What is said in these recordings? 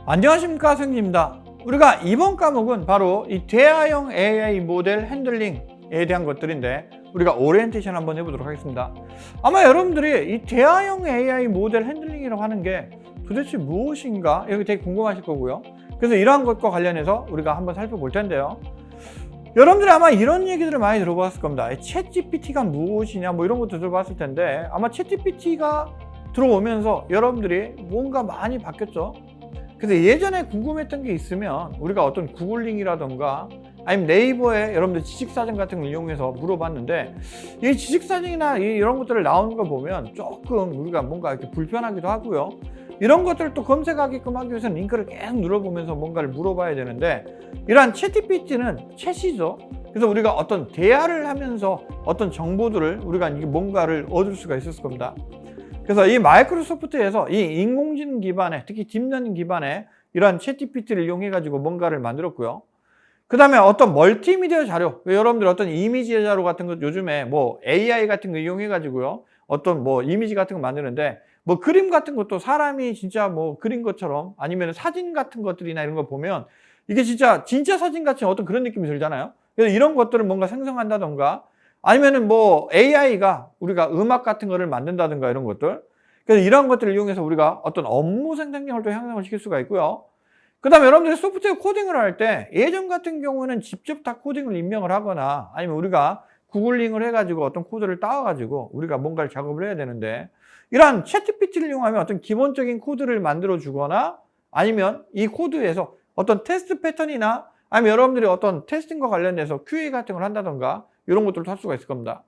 안녕하십니까, 성진입니다. 우리가 이번 과목은 바로 이 대화형 AI 모델 핸들링에 대한 것들인데 우리가 오리엔테이션 한번 해보도록 하겠습니다. 아마 여러분들이 이 대화형 AI 모델 핸들링이라고 하는 게 도대체 무엇인가 이렇게 되게 궁금하실 거고요. 그래서 이러한 것과 관련해서 우리가 한번 살펴볼 텐데요. 여러분들이 아마 이런 얘기들을 많이 들어봤을 겁니다. 챗 GPT가 무엇이냐 뭐 이런 것도 들어봤을 텐데 아마 챗 GPT가 들어오면서 여러분들이 뭔가 많이 바뀌었죠. 그래서 예전에 궁금했던 게 있으면 우리가 어떤 구글링이라던가 아니면 네이버에 여러분들 지식사전 같은 걸 이용해서 물어봤는데 이 지식사전이나 이런 것들을 나오는 거 보면 조금 우리가 뭔가 이렇게 불편하기도 하고요. 이런 것들을 또 검색하게끔 하기 위해서는 링크를 계속 눌러보면서 뭔가를 물어봐야 되는데 이러한 챗GPT는 챗이죠. 그래서 우리가 어떤 대화를 하면서 어떤 정보들을 우리가 뭔가를 얻을 수가 있었을 겁니다. 그래서 이 마이크로소프트에서 이 인공지능 기반의 특히 딥러닝 기반의 이러한 챗GPT를 이용해 가지고 뭔가를 만들었고요. 그 다음에 어떤 멀티미디어 자료, 여러분들 어떤 이미지 자료 같은 것 요즘에 뭐 AI 같은 거 이용해 가지고요 어떤 뭐 이미지 같은 거 만드는데 뭐 그림 같은 것도 사람이 진짜 뭐 그린 것처럼 아니면 사진 같은 것들이나 이런 거 보면 이게 진짜 사진 같이 어떤 그런 느낌이 들잖아요. 그래서 이런 것들을 뭔가 생성한다던가 아니면은 뭐 AI가 우리가 음악 같은 거를 만든다든가 이런 것들. 그래서 이런 것들을 이용해서 우리가 어떤 업무 생산력을 또 향상을 시킬 수가 있고요. 그 다음에 여러분들이 소프트웨어 코딩을 할 때 예전 같은 경우는 직접 다 코딩을 입력을 하거나 아니면 우리가 구글링을 해가지고 어떤 코드를 따와가지고 우리가 뭔가를 작업을 해야 되는데 이러한 챗GPT를 이용하면 어떤 기본적인 코드를 만들어 주거나 아니면 이 코드에서 어떤 테스트 패턴이나 아니면 여러분들이 어떤 테스팅과 관련해서 QA 같은 걸 한다던가 이런 것들도 할 수가 있을 겁니다.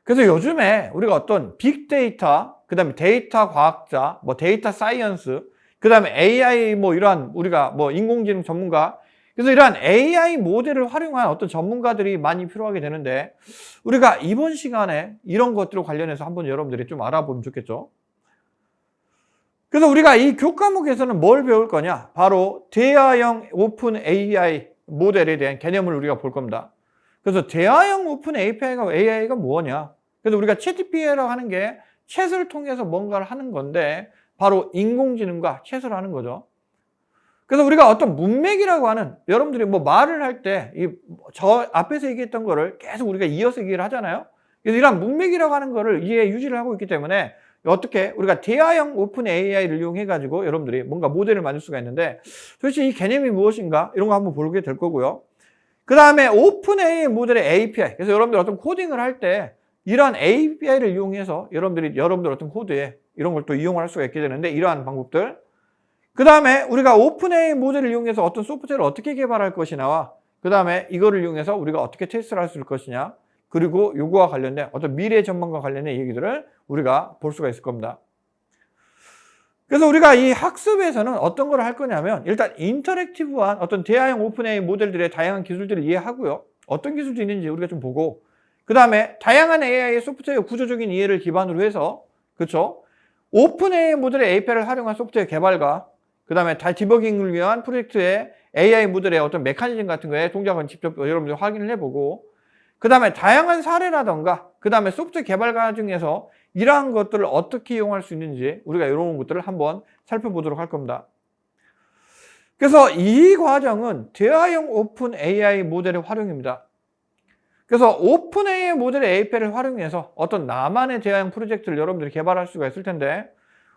그래서 요즘에 우리가 어떤 빅데이터, 그 다음에 데이터 과학자, 뭐 데이터 사이언스, 그 다음에 AI 뭐 이러한 우리가 뭐 인공지능 전문가, 그래서 이러한 AI 모델을 활용한 어떤 전문가들이 많이 필요하게 되는데 우리가 이번 시간에 이런 것들과 관련해서 한번 여러분들이 좀 알아보면 좋겠죠. 그래서 우리가 이 교과목에서는 뭘 배울 거냐? 바로 대화형 오픈 AI 모델에 대한 개념을 우리가 볼 겁니다. 그래서 대화형 오픈 AI가 뭐냐? 그래서 우리가 챗GPT라고 하는 게 챗을 통해서 뭔가를 하는 건데 바로 인공지능과 챗을 하는 거죠. 그래서 우리가 어떤 문맥이라고 하는 여러분들이 뭐 말을 할 때 저 앞에서 얘기했던 거를 계속 우리가 이어서 얘기를 하잖아요. 그래서 이런 문맥이라고 하는 거를 이해 유지를 하고 있기 때문에 어떻게 우리가 대화형 오픈 AI를 이용해 가지고 여러분들이 뭔가 모델을 만들 수가 있는데 도대체 이 개념이 무엇인가 이런 거 한번 보게 될 거고요. 그 다음에 오픈 AI 모델의 API. 그래서 여러분들 어떤 코딩을 할 때 이러한 API를 이용해서 여러분들 어떤 코드에 이런 걸 또 이용할 수가 있게 되는데 이러한 방법들. 그 다음에 우리가 오픈 AI 모델을 이용해서 어떤 소프트웨어를 어떻게 개발할 것이냐와 그 다음에 이거를 이용해서 우리가 어떻게 테스트를 할 수 있을 것이냐 그리고 요거와 관련된 어떤 미래 전망과 관련된 얘기들을 우리가 볼 수가 있을 겁니다. 그래서 우리가 이 학습에서는 어떤 걸 할 거냐면 일단 인터랙티브한 어떤 대화형 오픈 AI 모델들의 다양한 기술들을 이해하고요. 어떤 기술도 있는지 우리가 좀 보고 그 다음에 다양한 AI의 소프트웨어 구조적인 이해를 기반으로 해서 그렇죠? 오픈 AI 모델의 API를 활용한 소프트웨어 개발과 그 다음에 디버깅을 위한 프로젝트의 AI 모델의 어떤 메커니즘 같은 거에 동작을 직접 여러분들 확인을 해보고 그 다음에 다양한 사례라던가 그 다음에 소프트웨어 개발 과정에서 이러한 것들을 어떻게 이용할 수 있는지 우리가 이런 것들을 한번 살펴보도록 할 겁니다. 그래서 이 과정은 대화형 오픈 AI 모델의 활용입니다. 그래서 오픈 AI 모델의 API를 활용해서 어떤 나만의 대화형 프로젝트를 여러분들이 개발할 수가 있을 텐데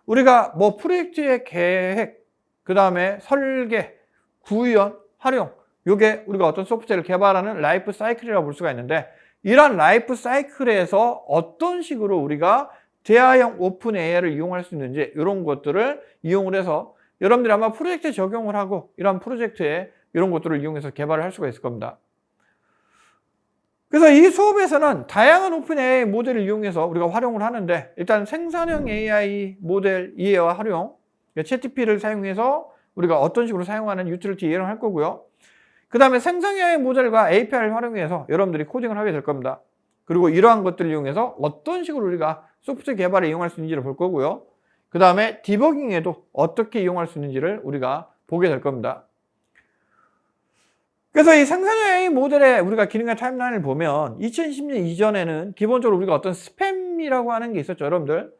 우리가 뭐 프로젝트의 계획, 그 다음에 설계, 구현, 활용 요게 우리가 어떤 소프트웨어를 개발하는 라이프 사이클이라고 볼 수가 있는데 이런 라이프 사이클에서 어떤 식으로 우리가 대화형 오픈 AI를 이용할 수 있는지 이런 것들을 이용을 해서 여러분들이 아마 프로젝트에 적용을 하고 이런 프로젝트에 이런 것들을 이용해서 개발을 할 수가 있을 겁니다. 그래서 이 수업에서는 다양한 오픈 AI 모델을 이용해서 우리가 활용을 하는데 일단 생산형 AI 모델 이해와 활용 챗GPT를 사용해서 우리가 어떤 식으로 사용하는 유틸리티 이해를 할 거고요. 그 다음에 생성형 AI 모델과 API를 활용해서 여러분들이 코딩을 하게 될 겁니다. 그리고 이러한 것들을 이용해서 어떤 식으로 우리가 소프트웨어 개발에 이용할 수 있는지를 볼 거고요. 그 다음에 디버깅에도 어떻게 이용할 수 있는지를 우리가 보게 될 겁니다. 그래서 이 생산형 AI 모델의 우리가 기능과 타임라인을 보면 2010년 이전에는 기본적으로 우리가 어떤 스팸이라고 하는 게 있었죠, 여러분들.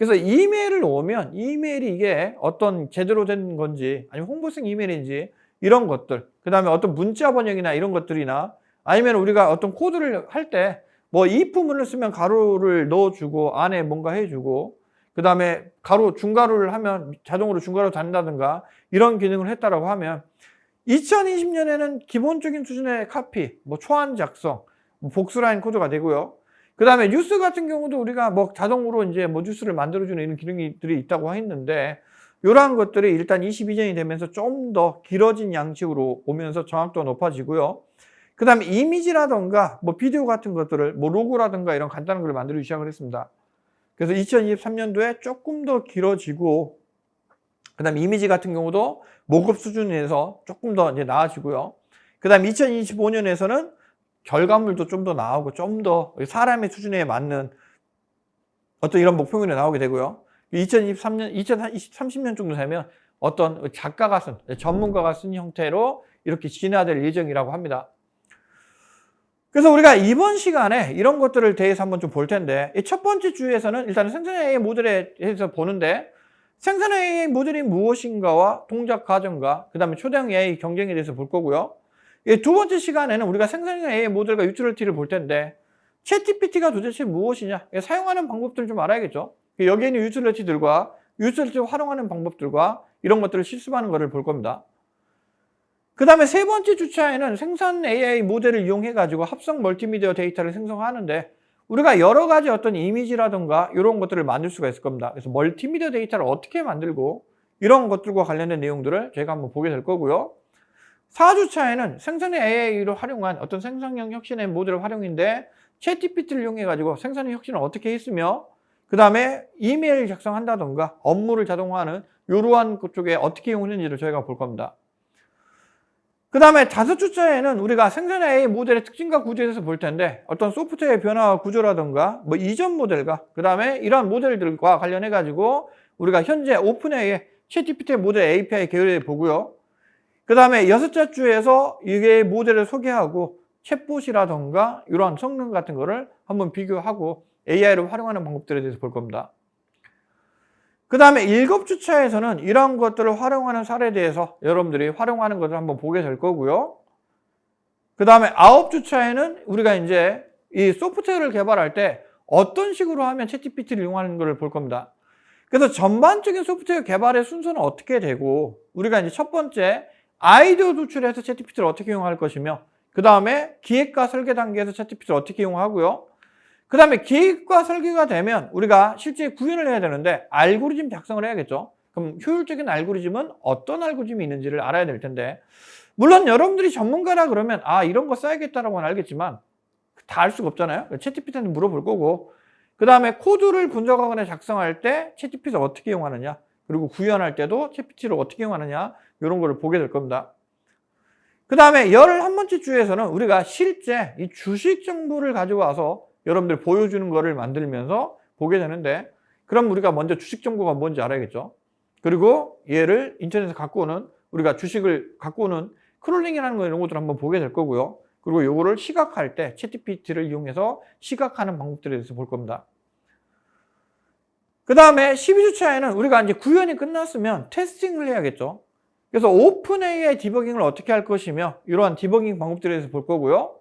그래서 이메일을 오면 이메일이 이게 어떤 제대로 된 건지 아니면 홍보성 이메일인지 이런 것들, 그 다음에 어떤 문자 번역이나 이런 것들이나 아니면 우리가 어떤 코드를 할 때 뭐 if문을 쓰면 가로를 넣어주고 안에 뭔가 해주고 그 다음에 가로 중가로를 하면 자동으로 중가로 단다든가 이런 기능을 했다라고 하면 2020년에는 기본적인 수준의 카피, 뭐 초안 작성, 뭐 복수라인 코드가 되고요. 그 다음에 뉴스 같은 경우도 우리가 뭐 자동으로 이제 뭐 뉴스를 만들어주는 이런 기능들이 있다고 했는데 이러한 것들이 일단 22년이 되면서 좀 더 길어진 양식으로 오면서 정확도가 높아지고요. 그 다음에 이미지라던가 뭐 비디오 같은 것들을 뭐 로고라든가 이런 간단한 걸 만들기 시작을 했습니다. 그래서 2023년도에 조금 더 길어지고 그 다음에 이미지 같은 경우도 모급 수준에서 조금 더 이제 나아지고요. 그 다음에 2025년에서는 결과물도 좀 더 나오고 좀 더 사람의 수준에 맞는 어떤 이런 목표물이 나오게 되고요. 2023년, 2030년 정도 되면 어떤 작가가 쓴, 전문가가 쓴 형태로 이렇게 진화될 예정이라고 합니다. 그래서 우리가 이번 시간에 이런 것들을 대해서 한번 좀 볼 텐데, 이 첫 번째 주에서는 일단 생산 AI 모델에 대해서 보는데, 생산 AI 모델이 무엇인가와 동작 과정과 그 다음에 초대형 AI 경쟁에 대해서 볼 거고요. 두 번째 시간에는 우리가 생산 AI 모델과 유틸리티를 볼 텐데, 챗GPT가 도대체 무엇이냐, 사용하는 방법들을 좀 알아야겠죠. 여기에 있는 유틸리티들과 유틸리티를 활용하는 방법들과 이런 것들을 실습하는 것을 볼 겁니다. 그 다음에 세 번째 주차에는 생산 AI 모델을 이용해 가지고 합성 멀티미디어 데이터를 생성하는데 우리가 여러 가지 어떤 이미지라든가 이런 것들을 만들 수가 있을 겁니다. 그래서 멀티미디어 데이터를 어떻게 만들고 이런 것들과 관련된 내용들을 저희가 한번 보게 될 거고요. 4주차에는 생산 AI로 활용한 어떤 생산형 혁신의 모델 활용인데 챗GPT를 이용해 가지고 생산형 혁신을 어떻게 했으며 그 다음에 이메일 작성한다던가 업무를 자동화하는 이러한 쪽에 어떻게 이용했는지를 저희가 볼 겁니다. 그 다음에 5주차에는 우리가 생산 AI 모델의 특징과 구조에 대해서 볼 텐데 어떤 소프트웨어 변화와 구조라든가 뭐 이전 모델과 그 다음에 이러한 모델들과 관련해 가지고 우리가 현재 오픈AI 챗GPT 모델 API 계열을 보고요. 그 다음에 6째 주에서 이게 모델을 소개하고 챗봇이라든가 이러한 성능 같은 거를 한번 비교하고 AI를 활용하는 방법들에 대해서 볼 겁니다. 그 다음에 7주차에서는 이러한 것들을 활용하는 사례에 대해서 여러분들이 활용하는 것을 한번 보게 될 거고요. 그 다음에 9주차에는 우리가 이제 이 소프트웨어를 개발할 때 어떤 식으로 하면 챗GPT를 이용하는 것을 볼 겁니다. 그래서 전반적인 소프트웨어 개발의 순서는 어떻게 되고 우리가 이제 첫 번째 아이디어 도출해서 챗GPT를 어떻게 이용할 것이며 그 다음에 기획과 설계 단계에서 챗GPT를 어떻게 이용하고요. 그 다음에 기획과 설계가 되면 우리가 실제 구현을 해야 되는데 알고리즘 작성을 해야겠죠. 그럼 효율적인 알고리즘은 어떤 알고리즘이 있는지를 알아야 될 텐데 물론 여러분들이 전문가라 그러면 아 이런 거 써야겠다라고는 알겠지만 다 알 수가 없잖아요. 챗GPT한테 물어볼 거고 그 다음에 코드를 분석하거나 작성할 때 챗GPT를 어떻게 이용하느냐 그리고 구현할 때도 챗GPT를 어떻게 이용하느냐 이런 거를 보게 될 겁니다. 그 다음에 11번째 주에서는 우리가 실제 이 주식 정보를 가져와서 여러분들 보여주는 거를 만들면서 보게 되는데 그럼 우리가 먼저 주식 정보가 뭔지 알아야겠죠. 그리고 얘를 인터넷에서 갖고 오는 우리가 주식을 갖고 오는 크롤링이라는 거 이런 것들을 한번 보게 될 거고요. 그리고 요거를 시각할 때 챗GPT를 이용해서 시각하는 방법들에 대해서 볼 겁니다. 그 다음에 12주차에는 우리가 이제 구현이 끝났으면 테스팅을 해야겠죠. 그래서 오픈AI 디버깅을 어떻게 할 것이며 이러한 디버깅 방법들에 대해서 볼 거고요.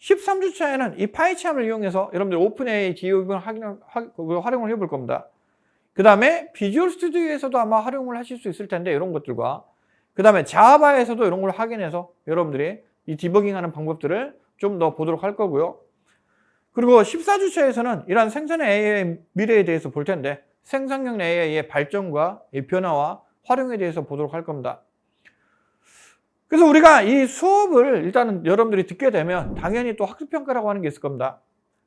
13주차에는 이 파이참을 이용해서 여러분들 오픈AI 디버깅을 활용을 해볼 겁니다. 그 다음에 비주얼 스튜디오에서도 아마 활용을 하실 수 있을 텐데 이런 것들과 그 다음에 자바에서도 이런 걸 확인해서 여러분들이 이 디버깅하는 방법들을 좀 더 보도록 할 거고요. 그리고 14주차에서는 이러한 생산 AI 미래에 대해서 볼 텐데 생산형 AI의 발전과 이 변화와 활용에 대해서 보도록 할 겁니다. 그래서 우리가 이 수업을 일단은 여러분들이 듣게 되면 당연히 또 학습평가라고 하는 게 있을 겁니다.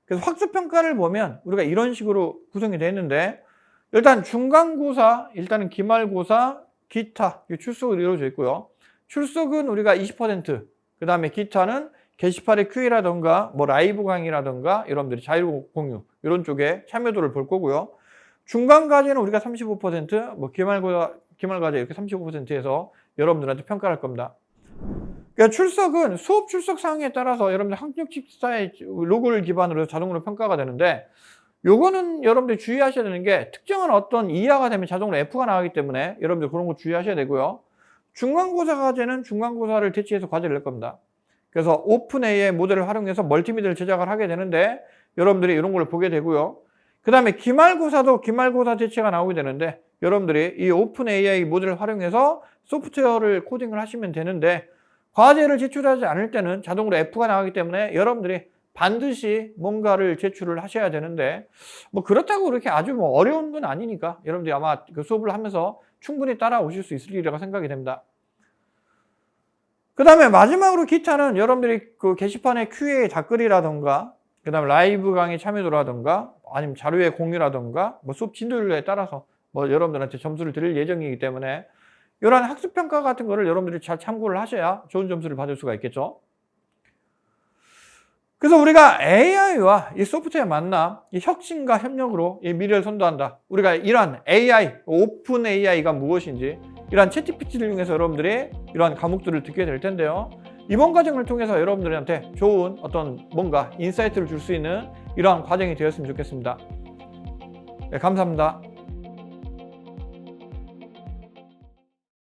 그래서 학습평가를 보면 우리가 이런 식으로 구성이 되어 있는데 일단 중간고사, 일단은 기말고사, 기타 출석으로 이루어져 있고요. 출석은 우리가 20%, 그 다음에 기타는 게시판의 QA라던가 뭐 라이브 강의라던가 여러분들이 자유 공유 이런 쪽에 참여도를 볼 거고요. 중간과제는 우리가 35%, 뭐 기말과제 이렇게 35%에서 여러분들한테 평가를 할 겁니다. 그러니까 출석은 수업 출석 사항에 따라서 여러분들 학력직사의 로그를 기반으로 자동으로 평가가 되는데 요거는 여러분들이 주의하셔야 되는 게 특정한 어떤 이하가 되면 자동으로 F가 나가기 때문에 여러분들 그런 거 주의하셔야 되고요. 중간고사 과제는 중간고사를 대체해서 과제를 낼 겁니다. 그래서 오픈 AI 모델을 활용해서 멀티미디어를 제작을 하게 되는데 여러분들이 이런 걸 보게 되고요. 그 다음에 기말고사도 기말고사 대체가 나오게 되는데 여러분들이 이 오픈 AI 모델을 활용해서 소프트웨어를 코딩을 하시면 되는데 과제를 제출하지 않을 때는 자동으로 F가 나가기 때문에 여러분들이 반드시 뭔가를 제출을 하셔야 되는데 뭐 그렇다고 그렇게 아주 뭐 어려운 건 아니니까 여러분들이 아마 그 수업을 하면서 충분히 따라오실 수 있을 리라고 생각이 됩니다. 그 다음에 마지막으로 기타는 여러분들이 그 게시판에 QA 댓글이라던가 그 다음에 라이브 강의 참여도라던가 아니면 자료의 공유라던가 뭐 수업 진도율에 따라서 뭐 여러분들한테 점수를 드릴 예정이기 때문에 이러한 학습평가 같은 거를 여러분들이 잘 참고를 하셔야 좋은 점수를 받을 수가 있겠죠. 그래서 우리가 AI와 이 소프트웨어 만남, 이 혁신과 협력으로 이 미래를 선도한다. 우리가 이러한 AI, 오픈 AI가 무엇인지 이러한 챗GPT를 이용해서 여러분들이 이러한 과목들을 듣게 될 텐데요. 이번 과정을 통해서 여러분들한테 좋은 어떤 뭔가 인사이트를 줄 수 있는 이러한 과정이 되었으면 좋겠습니다. 네, 감사합니다.